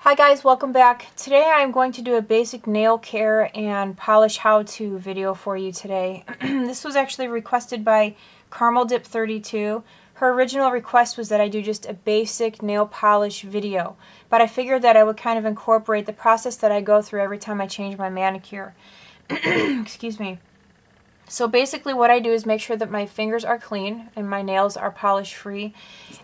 Hi guys, welcome back. Today I'm going to do a basic nail care and polish how-to video for you today. This was actually requested by Caramel Dip 32. Her original request was that I do just a basic nail polish video, but I figured that I would kind of incorporate the process that I go through every time I change my manicure. Excuse me. So basically what I do is make sure that my fingers are clean and my nails are polish free,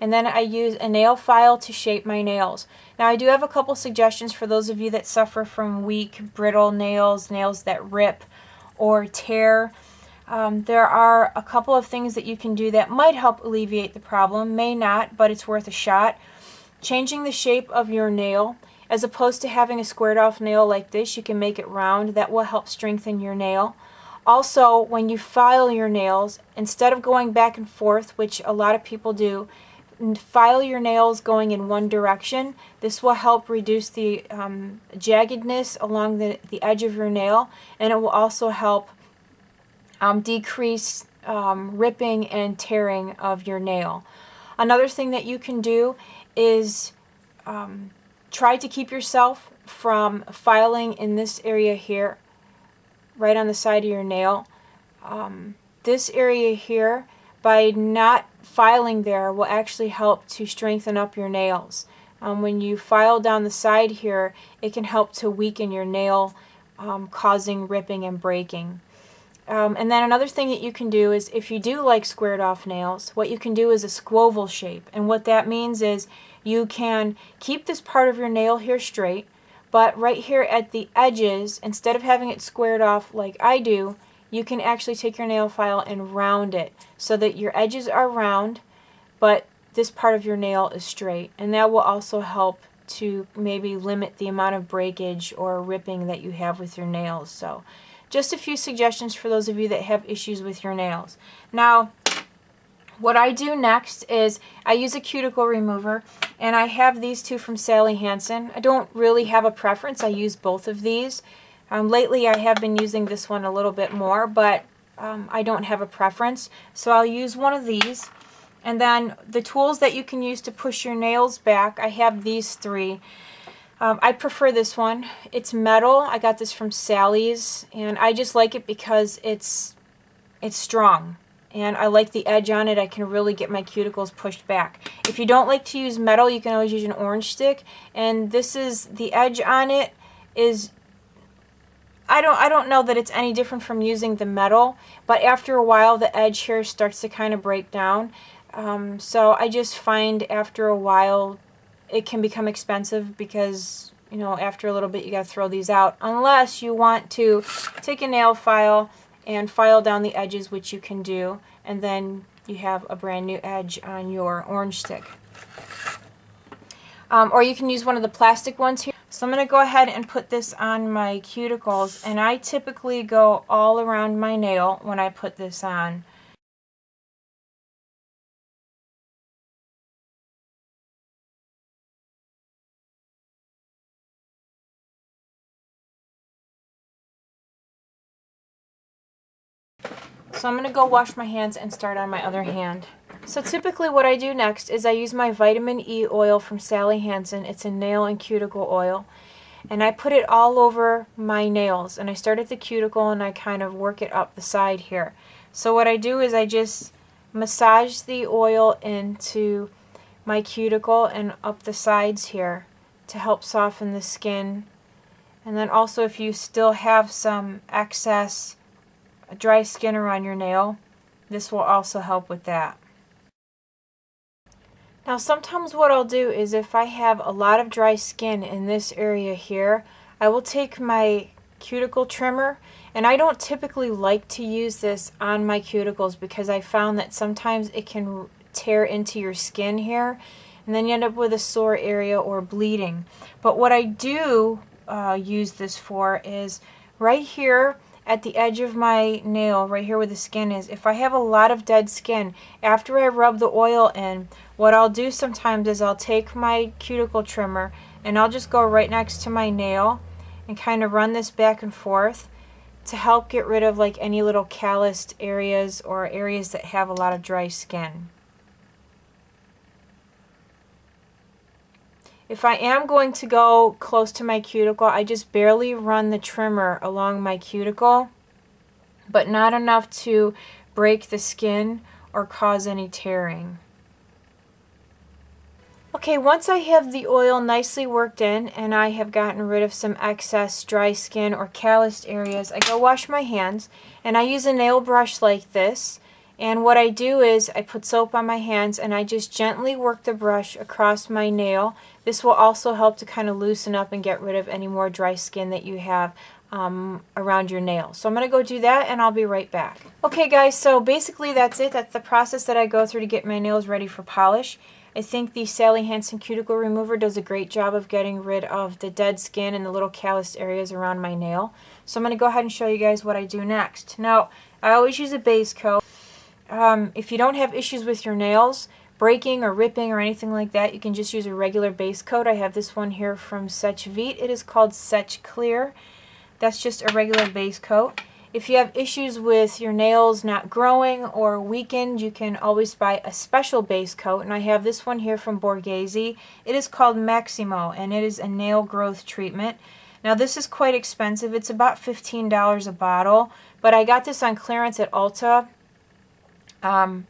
and then I use a nail file to shape my nails. Now I do have a couple suggestions for those of you that suffer from weak, brittle nails, nails that rip or tear. There are a couple of things that you can do that might help alleviate the problem, may not, but it's worth a shot. Changing the shape of your nail. As opposed to having a squared off nail like this, you can make it round. That will help strengthen your nail. Also, when you file your nails, instead of going back and forth, which a lot of people do, file your nails going in one direction. This will help reduce the jaggedness along the edge of your nail, and it will also help decrease ripping and tearing of your nail. Another thing that you can do is try to keep yourself from filing in this area here, right on the side of your nail. This area here, by not filing there, will actually help to strengthen up your nails. When you file down the side here, it can help to weaken your nail, causing ripping and breaking. And then another thing that you can do is, if you do like squared off nails, what you can do is a squoval shape. And what that means is you can keep this part of your nail here straight, but right here at the edges, instead of having it squared off like I do, you can actually take your nail file and round it so that your edges are round, but this part of your nail is straight. And that will also help to maybe limit the amount of breakage or ripping that you have with your nails. So just a few suggestions for those of you that have issues with your nails. Now, what I do next is I use a cuticle remover, and I have these two from Sally Hansen. I don't really have a preference. I use both of these. Lately I have been using this one a little bit more, but I don't have a preference. So I'll use one of these. And then the tools that you can use to push your nails back, I have these three. I prefer this one. It's metal. I got this from Sally's, and I just like it because it's strong. And I like the edge on it. I can really get my cuticles pushed back. If you don't like to use metal, you can always use an orange stick. And this is, the edge on it is, I don't know that it's any different from using the metal, but after a while the edge here starts to kind of break down. So I just find after a while it can become expensive because, you know, after a little bit you gotta throw these out, unless you want to take a nail file and file down the edges, which you can do, and then you have a brand new edge on your orange stick. Or you can use one of the plastic ones here. So I'm going to go ahead and put this on my cuticles, and I typically go all around my nail when I put this on. So I'm going to go wash my hands and start on my other hand. So typically what I do next is I use my vitamin E oil from Sally Hansen. It's a nail and cuticle oil. And I put it all over my nails. And I start at the cuticle and I kind of work it up the side here. So what I do is I just massage the oil into my cuticle and up the sides here to help soften the skin. And then also, if you still have some excess dry skin around your nail, this will also help with that. Now sometimes what I'll do is, if I have a lot of dry skin in this area here, I will take my cuticle trimmer, and I don't typically like to use this on my cuticles because I found that sometimes it can tear into your skin here, and then you end up with a sore area or bleeding. But what I do use this for is right here at the edge of my nail, right here where the skin is. If I have a lot of dead skin, after I rub the oil in, what I'll do sometimes is I'll take my cuticle trimmer and I'll just go right next to my nail and kind of run this back and forth to help get rid of like any little calloused areas or areas that have a lot of dry skin. If I am going to go close to my cuticle, I just barely run the trimmer along my cuticle, but not enough to break the skin or cause any tearing. Okay, once I have the oil nicely worked in and I have gotten rid of some excess dry skin or calloused areas, I go wash my hands, and I use a nail brush like this. And what I do is I put soap on my hands and I just gently work the brush across my nail. This will also help to kind of loosen up and get rid of any more dry skin that you have around your nail. So I'm going to go do that and I'll be right back. Okay guys, so basically that's it. That's the process that I go through to get my nails ready for polish. I think the Sally Hansen Cuticle Remover does a great job of getting rid of the dead skin and the little calloused areas around my nail. So I'm going to go ahead and show you guys what I do next. Now, I always use a base coat. If you don't have issues with your nails breaking or ripping or anything like that, you can just use a regular base coat. I have this one here from Sech Vite. It is called Sech Clear. That's just a regular base coat. If you have issues with your nails not growing or weakened, you can always buy a special base coat, and I have this one here from Borghese. It is called Maximo, and it is a nail growth treatment. Now this is quite expensive. It's about $15 a bottle, but I got this on clearance at Ulta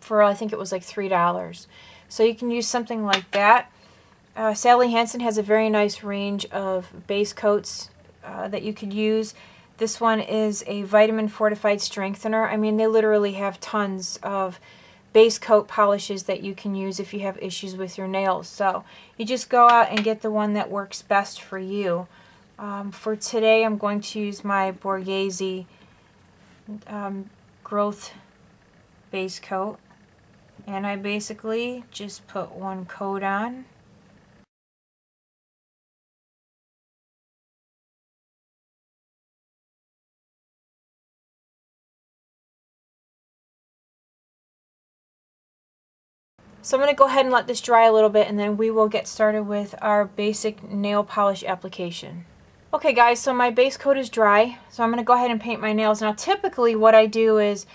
for I think it was like $3. So you can use something like that. Sally Hansen has a very nice range of base coats that you could use. This one is a vitamin fortified strengthener. I mean, they literally have tons of base coat polishes that you can use if you have issues with your nails. So you just go out and get the one that works best for you. For today, I'm going to use my Borghese growth base coat. And I basically just put one coat on. So I'm going to go ahead and let this dry a little bit, and then we will get started with our basic nail polish application. Okay guys, so my base coat is dry, so I'm going to go ahead and paint my nails. Now typically what I do is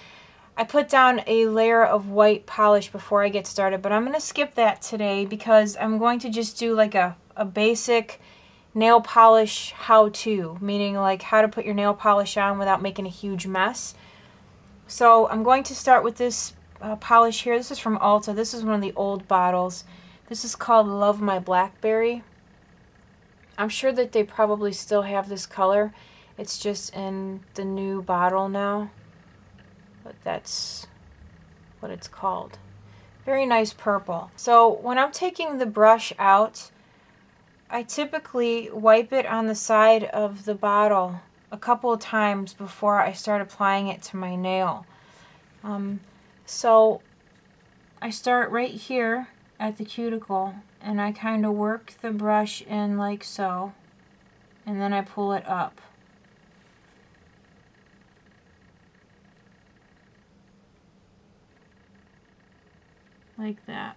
I put down a layer of white polish before I get started, but I'm going to skip that today because I'm going to just do like a basic nail polish how-to, meaning like how to put your nail polish on without making a huge mess. So I'm going to start with this polish here. This is from Ulta. This is one of the old bottles. This is called Love My Blackberry. I'm sure that they probably still have this color. It's just in the new bottle now. But that's what it's called. Very nice purple. So when I'm taking the brush out, I typically wipe it on the side of the bottle a couple of times before I start applying it to my nail. So I start right here at the cuticle and I kind of work the brush in like so, and then I pull it up. Like that.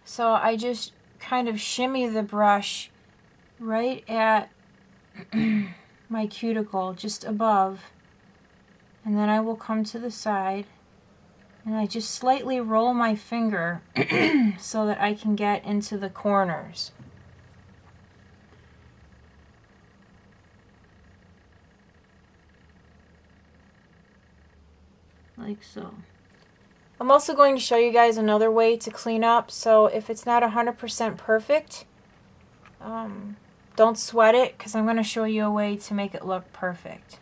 So I just kind of shimmy the brush right at my cuticle, just above, and then I will come to the side and I just slightly roll my finger so that I can get into the corners. Like so. I'm also going to show you guys another way to clean up, so if it's not 100% perfect, don't sweat it, because I'm going to show you a way to make it look perfect.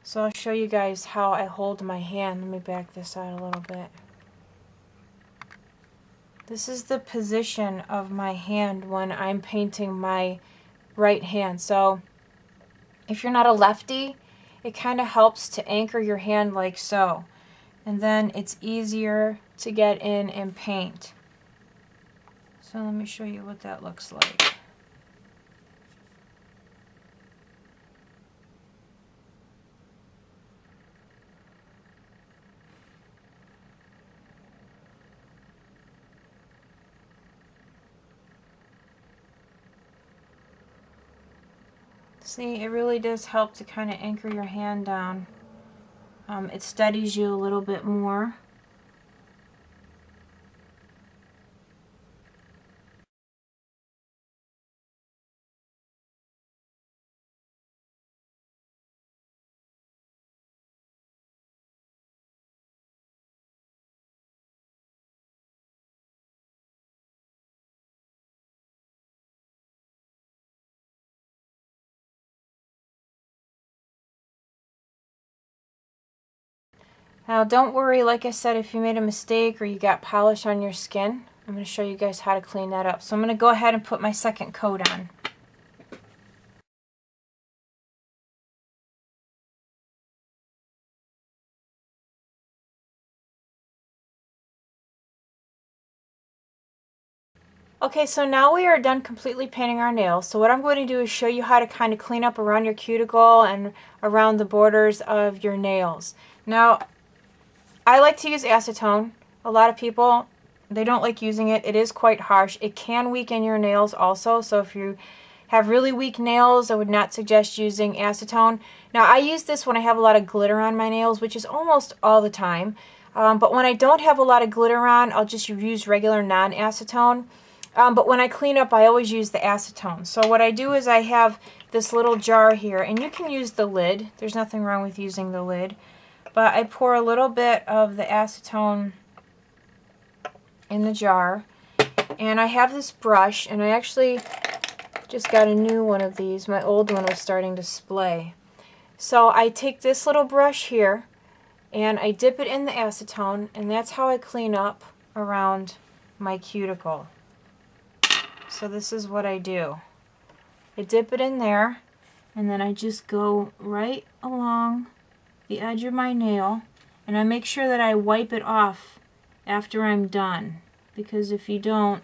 So I'll show you guys how I hold my hand. Let me back this out a little bit. This is the position of my hand when I'm painting my right hand. So if you're not a lefty, it kind of helps to anchor your hand like so. And then it's easier to get in and paint. So let me show you what that looks like. See, it really does help to kind of anchor your hand down. It steadies you a little bit more. Now don't worry, like I said, if you made a mistake or you got polish on your skin, I'm going to show you guys how to clean that up. So I'm going to go ahead and put my second coat on. Okay, so now we are done completely painting our nails. So what I'm going to do is show you how to kind of clean up around your cuticle and around the borders of your nails. Now, I like to use acetone. A lot of people, they don't like using it. It is quite harsh. It can weaken your nails also, so if you have really weak nails, I would not suggest using acetone. Now, I use this when I have a lot of glitter on my nails, which is almost all the time. But when I don't have a lot of glitter on, I'll just use regular non-acetone. But when I clean up, I always use the acetone. So what I do is I have this little jar here, and you can use the lid. There's nothing wrong with using the lid. But I pour a little bit of the acetone in the jar, and I have this brush, and I actually just got a new one of these. My old one was starting to splay. So I take this little brush here, and I dip it in the acetone, and that's how I clean up around my cuticle. So this is what I do. I dip it in there, and then I just go right along the edge of my nail, and I make sure that I wipe it off after I'm done, because if you don't,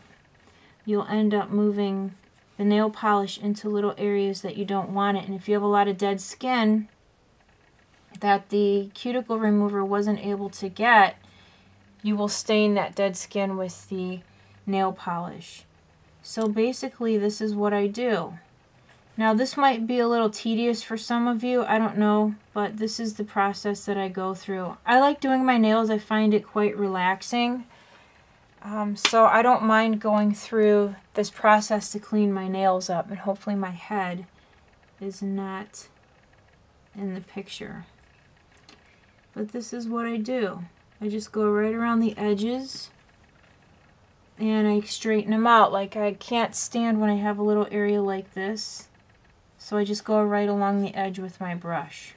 you'll end up moving the nail polish into little areas that you don't want it. And if you have a lot of dead skin that the cuticle remover wasn't able to get, you will stain that dead skin with the nail polish. So basically this is what I do. Now this might be a little tedious for some of you, I don't know, but this is the process that I go through. I like doing my nails, I find it quite relaxing. So I don't mind going through this process to clean my nails up, and hopefully my head is not in the picture. But this is what I do. I just go right around the edges and I straighten them out. Like, I can't stand when I have a little area like this, so I just go right along the edge with my brush.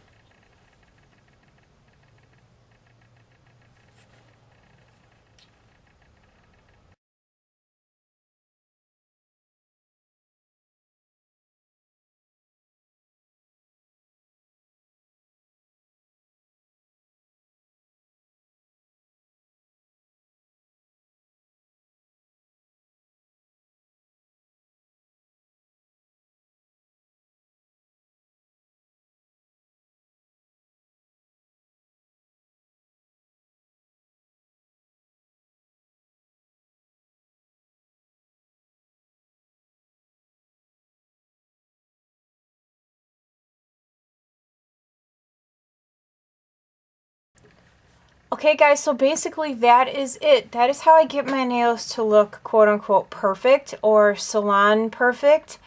Okay guys, so basically that is it. That is how I get my nails to look quote-unquote perfect or salon perfect.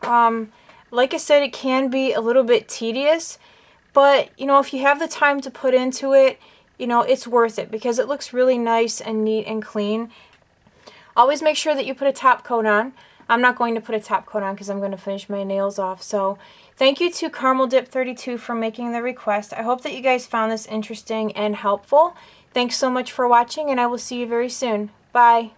Like I said, it can be a little bit tedious, but you know, if you have the time to put into it, you know, it's worth it because it looks really nice and neat and clean. Always make sure that you put a top coat on. I'm not going to put a top coat on because I'm going to finish my nails off. So thank you to Caramel Dip 32 for making the request. I hope that you guys found this interesting and helpful. Thanks so much for watching, and I will see you very soon. Bye.